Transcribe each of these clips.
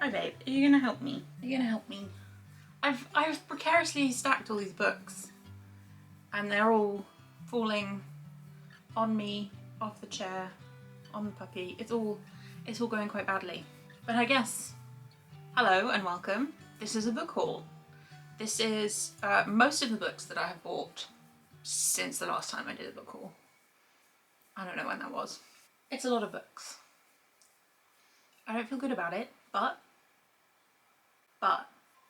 Hi babe, are you gonna help me? Are you gonna help me? I've precariously stacked all these books and they're all falling on me, off the chair, on the puppy. It's all going quite badly. But I guess, hello and welcome. This is a book haul. This is most of the books that I have bought since the last time I did a book haul. I don't know when that was. It's a lot of books. I don't feel good about it, but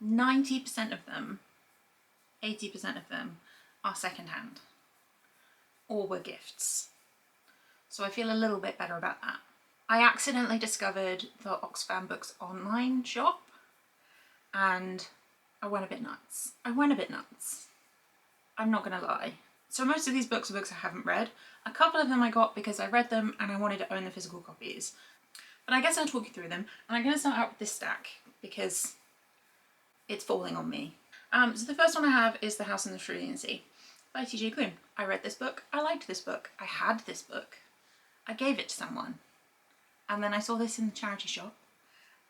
90% of them, 80% of them are secondhand or were gifts. So I feel a little bit better about that. I accidentally discovered the Oxfam Books online shop and I went a bit nuts. I'm not gonna lie. So most of these books are books I haven't read. A couple of them I got because I read them and I wanted to own the physical copies. But I guess I'll talk you through them. And I'm gonna start out with this stack because it's falling on me. So the first one I have is The House in the Cerulean Sea by T.J. Klune. I read this book, I liked this book, I had this book, I gave it to someone, and then I saw this in the charity shop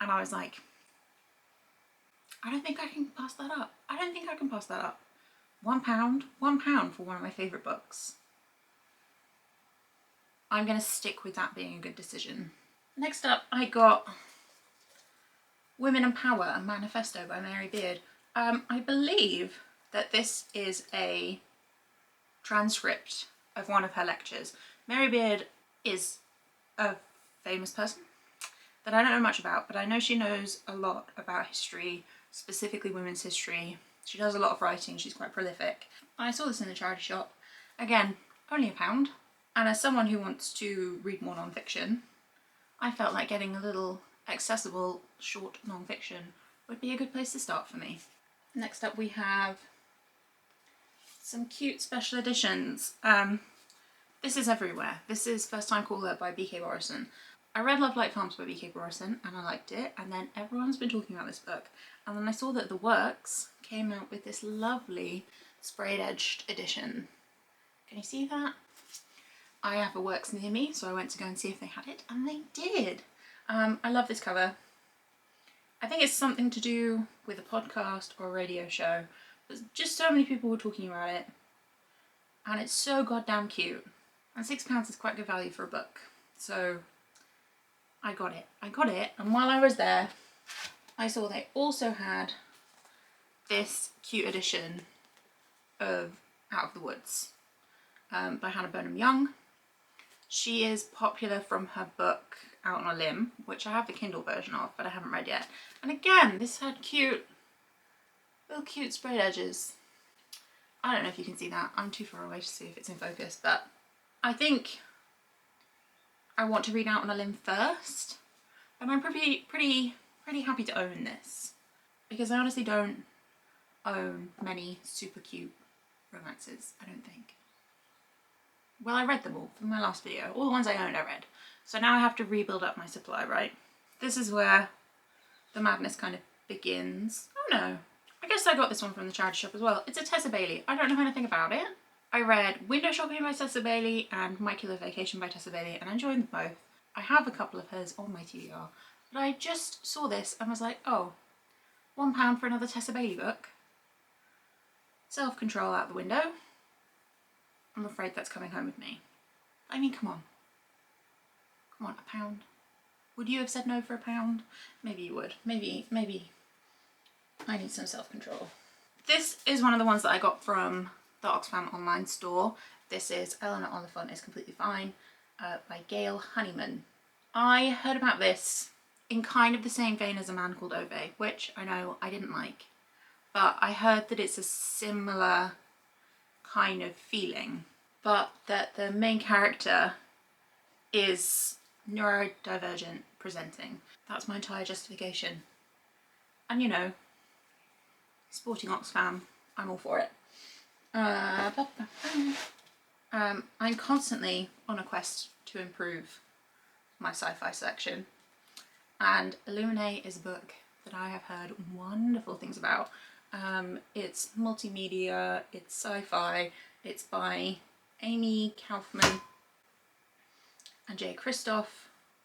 and I was like, I don't think I can pass that up. £1 for one of my favourite books. I'm gonna stick with that being a good decision. Next up I got Women and Power, a Manifesto by Mary Beard. I believe that this is a transcript of one of her lectures. Mary Beard is a famous person that I don't know much about, but I know she knows a lot about history, specifically women's history. She does a lot of writing, she's quite prolific. I saw this in the charity shop. Again, only £1. And as someone who wants to read more non-fiction, I felt like getting a little accessible short non-fiction would be a good place to start for me. Next up we have some cute special editions. This is everywhere. This is First Time Caller by B.K. Borison. I read Love Like Farms by B.K. Borison and I liked it, and then everyone's been talking about this book, and then I saw that The Works came out with this lovely sprayed edged edition. Can you see that? I have a Works near me, so I went to go and see if they had it, and they did. I love this cover. I think it's something to do with a podcast or a radio show, but just so many people were talking about it, and it's so goddamn cute. And £6 is quite good value for a book, so I got it, and while I was there, I saw they also had this cute edition of Out of the Woods by Hannah Burnham Young. She is popular from her book Out on a Limb, which I have the Kindle version of, but I haven't read yet. And again, this had little cute sprayed edges. I don't know if you can see that. I'm too far away to see if it's in focus, but I think I want to read Out on a Limb first. And I'm pretty happy to own this, because I honestly don't own many super cute romances, I don't think. Well, I read them all from my last video. All the ones I owned I read. So now I have to rebuild up my supply, right? This is where the madness kind of begins. Oh no, I guess I got this one from the charity shop as well. It's a Tessa Bailey. I don't know anything about it. I read Window Shopping by Tessa Bailey and My Killer Vacation by Tessa Bailey, and I enjoyed them both. I have a couple of hers on my TBR, but I just saw this and was like, oh, £1 for another Tessa Bailey book. Self-control out the window. I'm afraid that's coming home with me. I mean, come on, £1. Would you have said no for £1? Maybe you would. Maybe I need some self-control. This is one of the ones that I got from the Oxfam online store. This is Eleanor Oliphant is Completely Fine by Gail Honeyman. I heard about this in kind of the same vein as A Man Called Ove, which I know I didn't like, but I heard that it's a similar kind of feeling, but that the main character is neurodivergent presenting. That's my entire justification. And you know, sporting Oxfam, I'm all for it. I'm constantly on a quest to improve my sci-fi section, and Illuminae is a book that I have heard wonderful things about. It's multimedia, it's sci-fi, it's by Amy Kaufman and Jay Kristoff.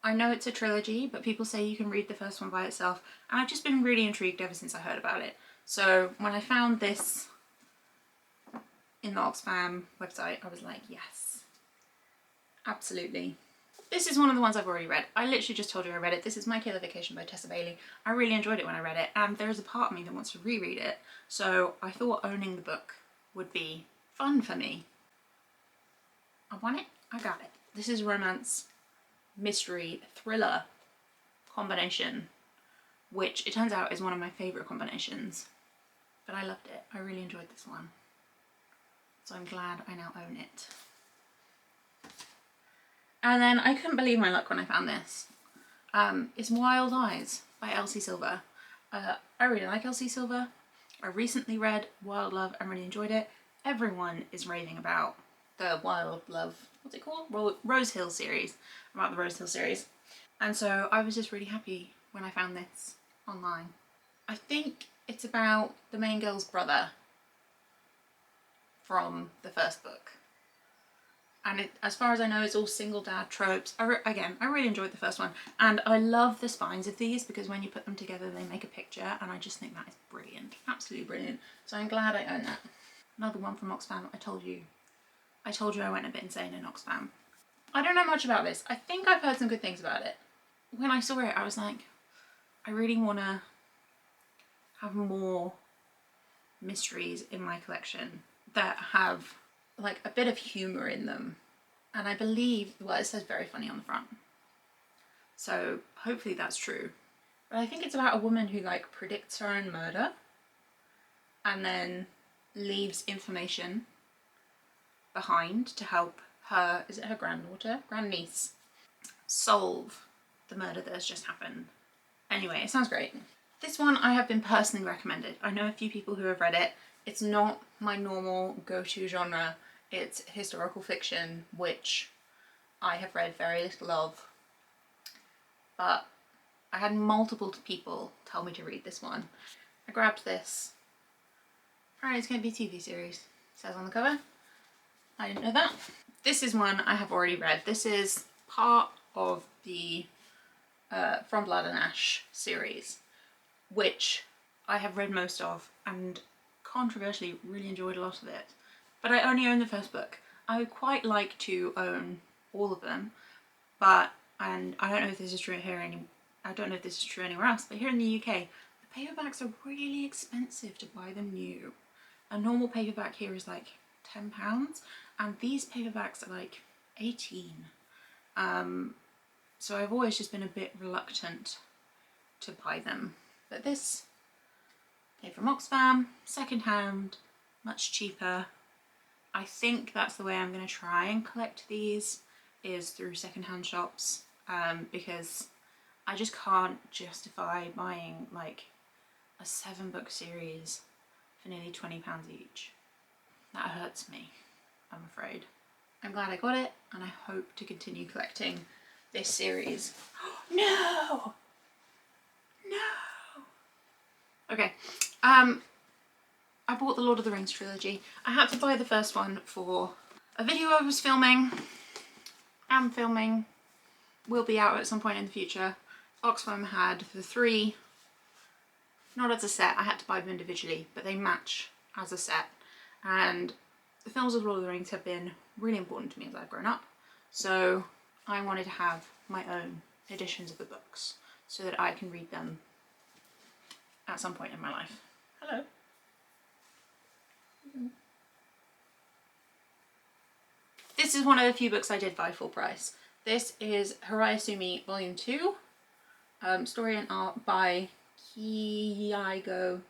I know it's a trilogy, but people say you can read the first one by itself, and I've just been really intrigued ever since I heard about it. So when I found this in the Oxfam website, I was like, yes, absolutely. This is one of the ones I've already read. I literally just told you I read it. This is My Killer Vacation by Tessa Bailey. I really enjoyed it when I read it, and there's a part of me that wants to reread it, so I thought owning the book would be fun for me. I want it, I got it. This is a romance, mystery, thriller combination, which it turns out is one of my favourite combinations. But I loved it. I really enjoyed this one. So I'm glad I now own it. And then I couldn't believe my luck when I found this. It's Wild Eyes by Elsie Silver. I really like Elsie Silver. I recently read Wild Love and really enjoyed it. Everyone is raving about the Wild Love, what's it called? Rose Hill series, about the Rose Hill series. And so I was just really happy when I found this online. I think it's about the main girl's brother from the first book. And as far as I know, it's all single dad tropes. I really enjoyed the first one. And I love the spines of these because when you put them together, they make a picture. And I just think that is brilliant. Absolutely brilliant. So I'm glad I own that. Another one from Oxfam. I told you I went a bit insane in Oxfam. I don't know much about this. I think I've heard some good things about it. When I saw it, I was like, I really want to have more mysteries in my collection that have like a bit of humour in them. And I believe, well, it says very funny on the front. So hopefully that's true. But I think it's about a woman who like predicts her own murder and then leaves information behind to help her, is it her granddaughter? Grandniece, solve the murder that has just happened. Anyway, it sounds great. This one I have been personally recommended. I know a few people who have read it. It's not my normal go-to genre. It's historical fiction, which I have read very little of. But I had multiple people tell me to read this one. I grabbed this. Apparently it's going to be a TV series. It says on the cover. I didn't know that. This is one I have already read. This is part of the From Blood and Ash series, which I have read most of and controversially really enjoyed a lot of it. But I only own the first book. I would quite like to own all of them, but, and I don't know if this is true here I don't know if this is true anywhere else, but here in the UK, the paperbacks are really expensive to buy them new. A normal paperback here is like £10, and these paperbacks are like 18. So I've always just been a bit reluctant to buy them. But this came from Oxfam, second-hand, much cheaper. I think that's the way I'm going to try and collect these, is through second-hand shops, because I just can't justify buying like a 7-book series for nearly £20 each. That hurts me, I'm afraid. I'm glad I got it, and I hope to continue collecting this series. No! No! Okay, I bought the Lord of the Rings trilogy. I had to buy the first one for a video I was filming. Am filming. Will be out at some point in the future. Oxfam had the 3, not as a set, I had to buy them individually, but they match as a set. And the films of Lord of the Rings have been really important to me as I've grown up. So I wanted to have my own editions of the books so that I can read them at some point in my life. Hello. This is one of the few books I did buy full price. This is Harayasumi Volume 2, story and art by Kiigo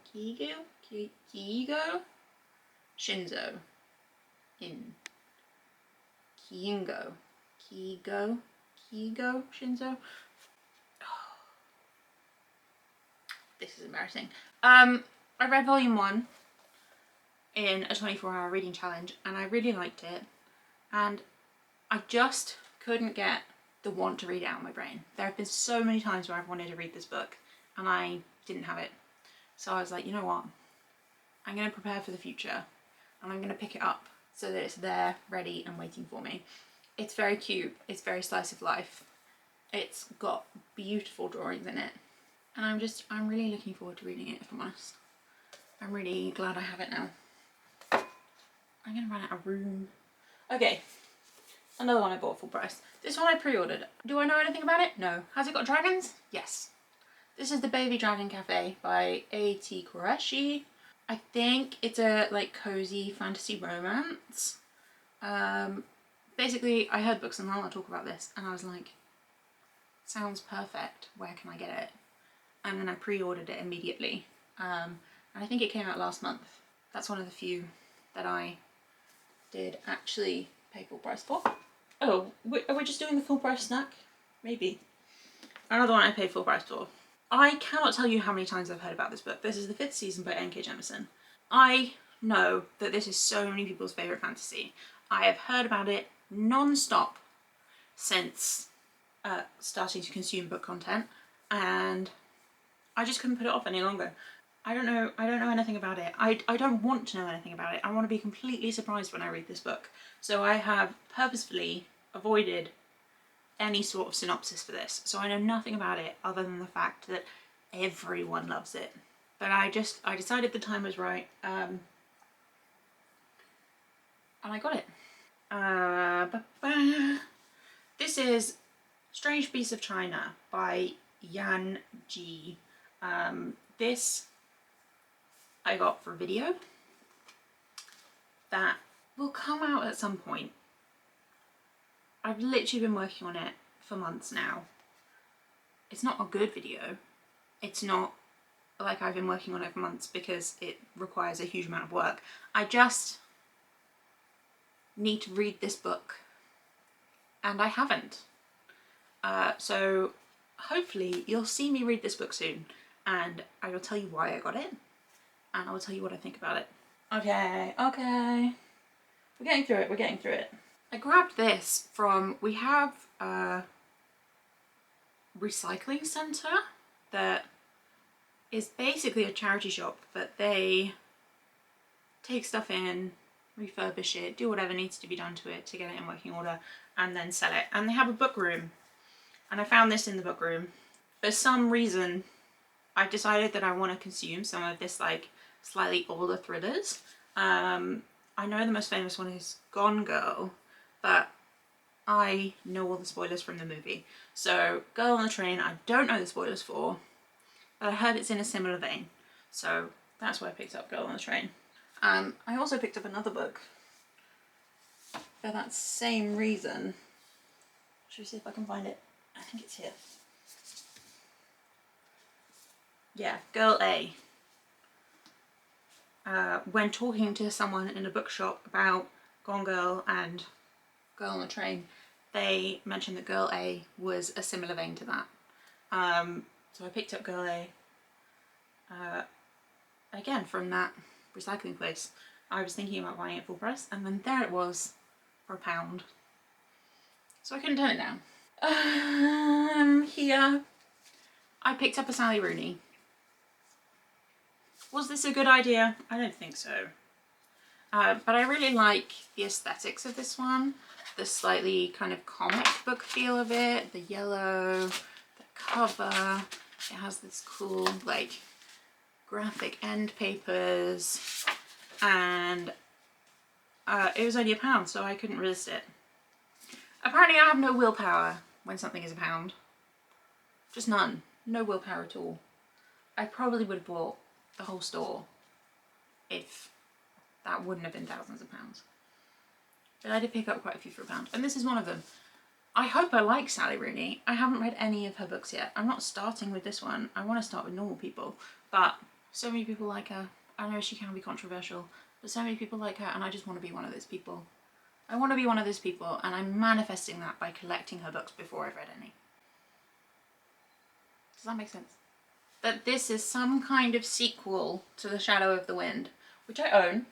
Shinzo in Kiingo Shinzo. Oh, this is embarrassing. I read Volume 1 in a 24-hour reading challenge and I really liked it, and I just couldn't get the want to read it out of my brain. There have been so many times where I've wanted to read this book and I didn't have it. So I was like, you know what? I'm going to prepare for the future and I'm going to pick it up so that it's there, ready and waiting for me. It's very cute. It's very slice of life. It's got beautiful drawings in it. And I'm really looking forward to reading it, if I'm honest. I'm really glad I have it now. I'm gonna run out of room. Okay, another one I bought full price. This one I pre-ordered. Do I know anything about it? No. Has it got dragons? Yes. This is the Baby Dragon Cafe by A.T. Qureshi. I think it's a like cozy fantasy romance. Basically, I heard Books and Lala talk about this and I was like, sounds perfect, where can I get it? And then I pre-ordered it immediately. And I think it came out last month. That's one of the few that I did actually pay full price for. Oh, are we just doing the full price snack? Maybe. Another one I paid full price for. I cannot tell you how many times I've heard about this book. This is the 5th season by N.K. Jemisin. I know that this is so many people's favourite fantasy. I have heard about it non-stop since starting to consume book content, and I just couldn't put it off any longer. I don't know anything about it. I don't want to know anything about it. I want to be completely surprised when I read this book. So I have purposefully avoided any sort of synopsis for this. So I know nothing about it other than the fact that everyone loves it. But I decided the time was right, and I got it. This is Strange Beasts of China by Yan Ji. This I got for a video that will come out at some point. I've literally been working on it for months now. It's not a good video. It's not like I've been working on it for months because it requires a huge amount of work. I just need to read this book and I haven't. So hopefully you'll see me read this book soon and I will tell you why I got it and I will tell you what I think about it. Okay. We're getting through it. I grabbed this from, we have a recycling centre that is basically a charity shop, but they take stuff in, refurbish it, do whatever needs to be done to it to get it in working order, and then sell it. And they have a book room, and I found this in the book room. For some reason, I've decided that I want to consume some of this like slightly older thrillers. I know the most famous one is Gone Girl, but I know all the spoilers from the movie. So Girl on the Train, I don't know the spoilers for, but I heard it's in a similar vein. So that's why I picked up Girl on the Train. I also picked up another book for that same reason. Should we see if I can find it? I think it's here. Yeah, Girl A. When talking to someone in a bookshop about Gone Girl and Girl on the Train, they mentioned that Girl A was a similar vein to that. So I picked up Girl A again from that recycling place. I was thinking about buying it full price and then there it was for £1. So I couldn't turn it down. Here I picked up a Sally Rooney. Was this a good idea? I don't think so. But I really like the aesthetics of this one. The slightly kind of comic book feel of it. The yellow, the cover. It has this cool like graphic end papers. And it was only £1, so I couldn't resist it. Apparently I have no willpower when something is £1. Just none. No willpower at all. I probably would have bought the whole store if that wouldn't have been thousands of pounds. But I did pick up quite a few for £1, and this is one of them. I hope I like Sally Rooney. I haven't read any of her books yet. I'm not starting with this one. I want to start with Normal People, but so many people like her. I know she can be controversial, but so many people like her, and I just want to be one of those people. I want to be one of those people, and I'm manifesting that by collecting her books before I've read any. Does that make sense? That this is some kind of sequel to The Shadow of the Wind, which I own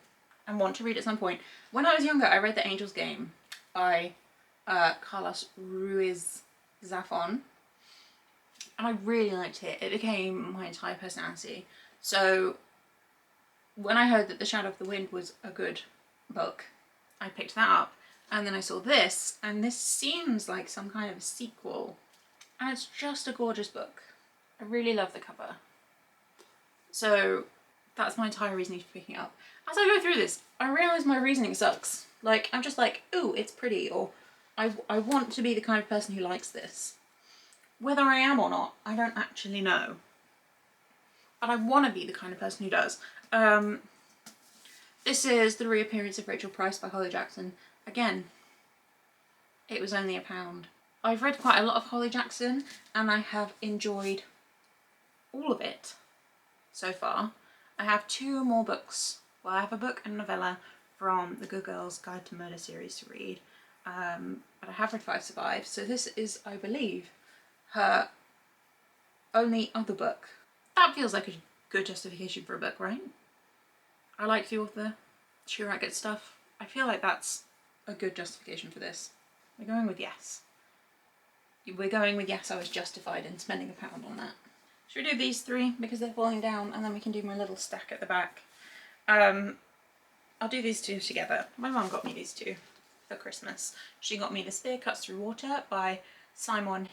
and want to read at some point. When I was younger, I read The Angel's Game by Carlos Ruiz Zafón, and I really liked it. It became my entire personality. So when I heard that The Shadow of the Wind was a good book, I picked that up, and then I saw this, and this seems like some kind of a sequel. And it's just a gorgeous book. I really love the cover. So that's my entire reasoning for picking it up. As I go through this, I realise my reasoning sucks. Like, I'm just like, ooh, it's pretty, or I want to be the kind of person who likes this. Whether I am or not, I don't actually know. But I want to be the kind of person who does. This is The Reappearance of Rachel Price by Holly Jackson. Again, it was only £1. I've read quite a lot of Holly Jackson and I have enjoyed all of it so far. I have 2 more books. Well, I have a book and a novella from the Good Girls Guide to Murder series to read. But I have read 5 Survive. So this is, I believe, her only other book. That feels like a good justification for a book, right? I like the author. She writes good stuff. I feel like that's a good justification for this. We're going with yes. We're going with yes, I was justified in spending £1 on that. Should we do these 3 because they're falling down, and then we can do my little stack at the back. I'll do these 2 together. My mum got me these 2 for Christmas. She got me The Spear Cuts Through Water by Simon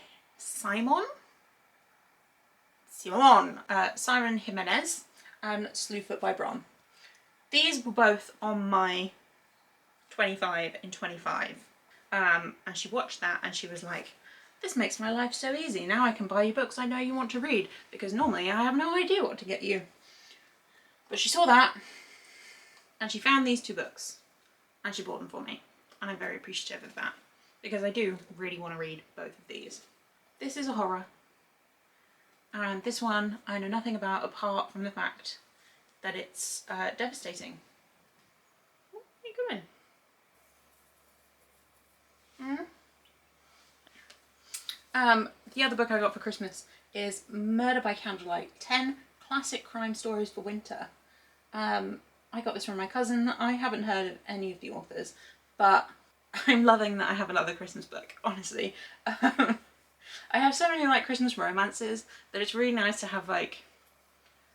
Jimenez and Slewfoot by Bron. These were both on my 25 in 25. And she watched that and she was like, this makes my life so easy. Now I can buy you books I know you want to read, because normally I have no idea what to get you. But she saw that and she found these 2 books and she bought them for me. And I'm very appreciative of that, because I do really want to read both of these. This is a horror. And this one I know nothing about apart from the fact that it's devastating. Where are you going? The other book I got for Christmas is Murder by Candlelight, 10 Classic Crime Stories for Winter. I got this from my cousin. I haven't heard of any of the authors, but I'm loving that I have another Christmas book, honestly. I have so many like Christmas romances that it's really nice to have like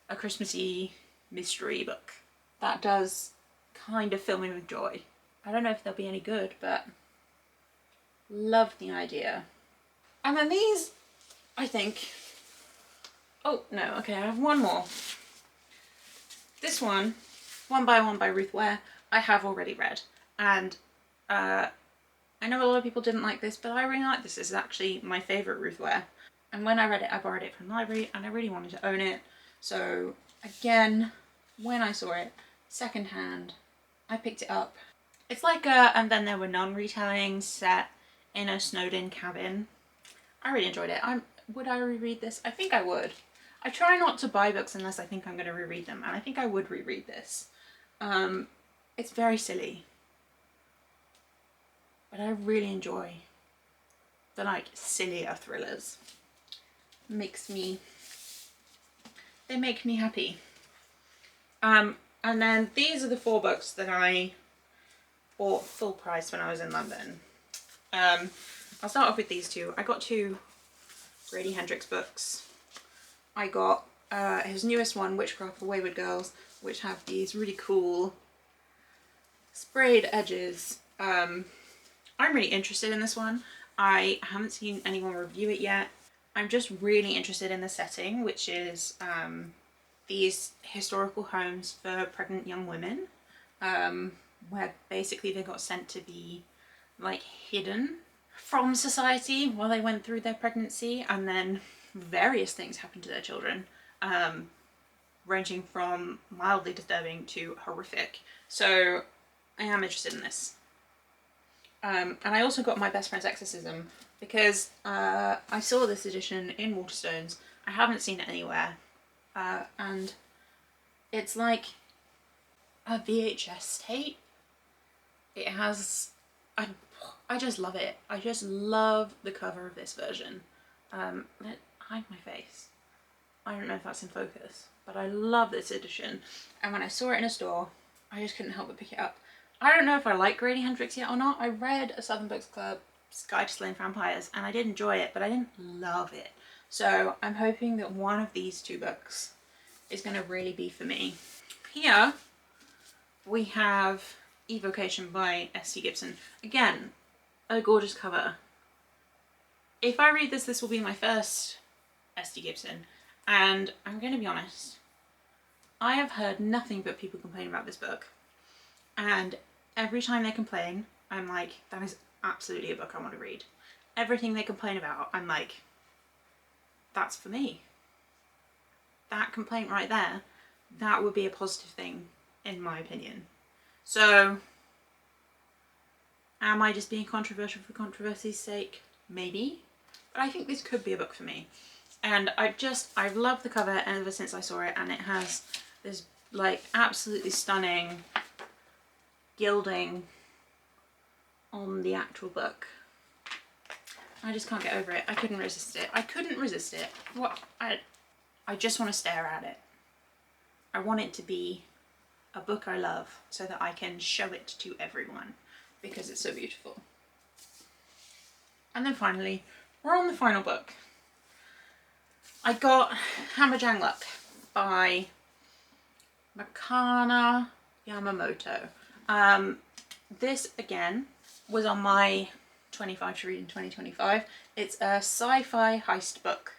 a Christmassy mystery book. That does kind of fill me with joy. I don't know if they'll be any good, but love the idea. And then these, I think, oh no, okay, I have one more. This one, One by One by Ruth Ware, I have already read. And I know a lot of people didn't like this, but I really like this. This is actually my favourite Ruth Ware. And when I read it, I borrowed it from the library and I really wanted to own it. So again, when I saw it secondhand, I picked it up. It's like a And Then There Were None retelling set in a snowed-in cabin. I really enjoyed it. Would I reread this? I think I would. I try not to buy books unless I think I'm going to reread them, and I think I would reread this. It's very silly, but I really enjoy the like sillier thrillers. They make me happy. And then these are the 4 books that I bought full price when I was in London. I'll start off with these 2. I got 2 Grady Hendrix books. I got his newest one, Witchcraft for Wayward Girls, which have these really cool sprayed edges. I'm really interested in this one. I haven't seen anyone review it yet. I'm just really interested in the setting, which is these historical homes for pregnant young women, where basically they got sent to be like hidden from society while they went through their pregnancy, and then various things happened to their children, ranging from mildly disturbing to horrific. So I am interested in this. And I also got My Best Friend's Exorcism because I saw this edition in Waterstones. I haven't seen it anywhere, and it's like a VHS tape. It has, I just love it. I just love the cover of this version. Hide my face. I don't know if that's in focus, but I love this edition. And when I saw it in a store, I just couldn't help but pick it up. I don't know if I like Grady Hendrix yet or not. I read A Southern Books Club Guide to Slaying Vampires and I did enjoy it, but I didn't love it. So I'm hoping that one of these 2 books is going to really be for me. Here we have Evocation by S.T. Gibson. Again, a gorgeous cover. if I read this, this will be my first S.D. Gibson, and I'm going to be honest, I have heard nothing but people complain about this book, and every time they complain, I'm like, that is absolutely a book I want to read. Everything they complain about, I'm like, that's for me. That complaint right there, that would be a positive thing, in my opinion. So, am I just being controversial for controversy's sake? Maybe. But I think this could be a book for me. And I've loved the cover ever since I saw it, and it has this like absolutely stunning gilding on the actual book. I just can't get over it. I couldn't resist it. I couldn't resist it. I just want to stare at it. I want it to be a book I love so that I can show it to everyone because it's so beautiful. And then finally, we're on the final book. I got Hammerjang Luck by Makana Yamamoto. This again was on my 25 to read in 2025. It's a sci-fi heist book.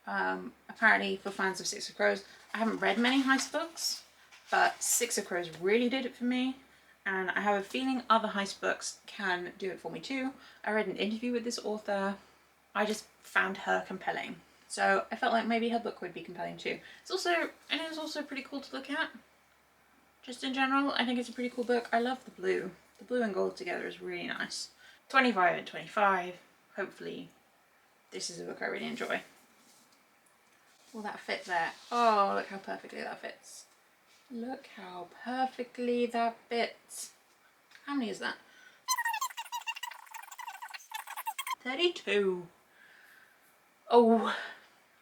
Apparently for fans of Six of Crows. I haven't read many heist books, but Six of Crows really did it for me, and I have a feeling other heist books can do it for me too. I read an interview with this author. I just found her compelling, so I felt like maybe her book would be compelling too. It's also pretty cool to look at. Just in general, I think it's a pretty cool book. I love the blue. The blue and gold together is really nice. 25 and 25. Hopefully this is a book I really enjoy. Will that fit there? Oh, look how perfectly that fits. Look how perfectly that fits. How many is that? 32. Oh,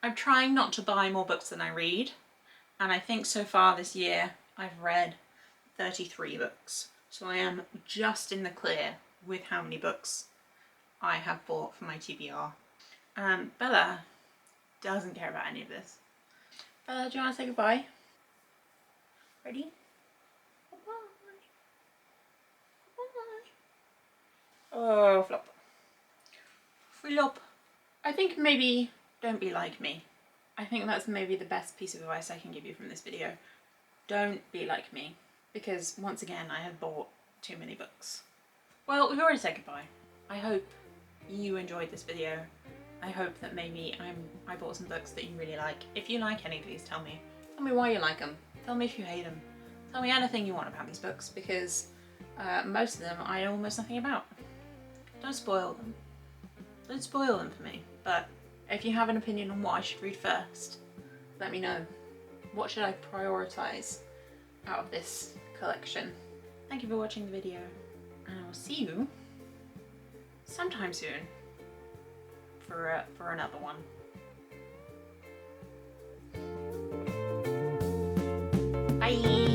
I'm trying not to buy more books than I read. And I think so far this year I've read 33 books. So I am just in the clear with how many books I have bought for my TBR. Bella doesn't care about any of this. Bella, do you want to say goodbye? Ready? Goodbye. Goodbye. Oh, flop. Flop. I think maybe don't be like me. I think that's maybe the best piece of advice I can give you from this video. Don't be like me. Because once again, I have bought too many books. Well, we've already said goodbye. I hope you enjoyed this video. I hope that maybe I bought some books that you really like. If you like any of these, tell me. Tell me why you like them. Tell me if you hate them. Tell me anything you want about these books, because most of them I know almost nothing about. Don't spoil them. Don't spoil them for me. But if you have an opinion on what I should read first, let me know. What should I prioritise out of this collection? Thank you for watching the video, and I will see you sometime soon for another one. Bye!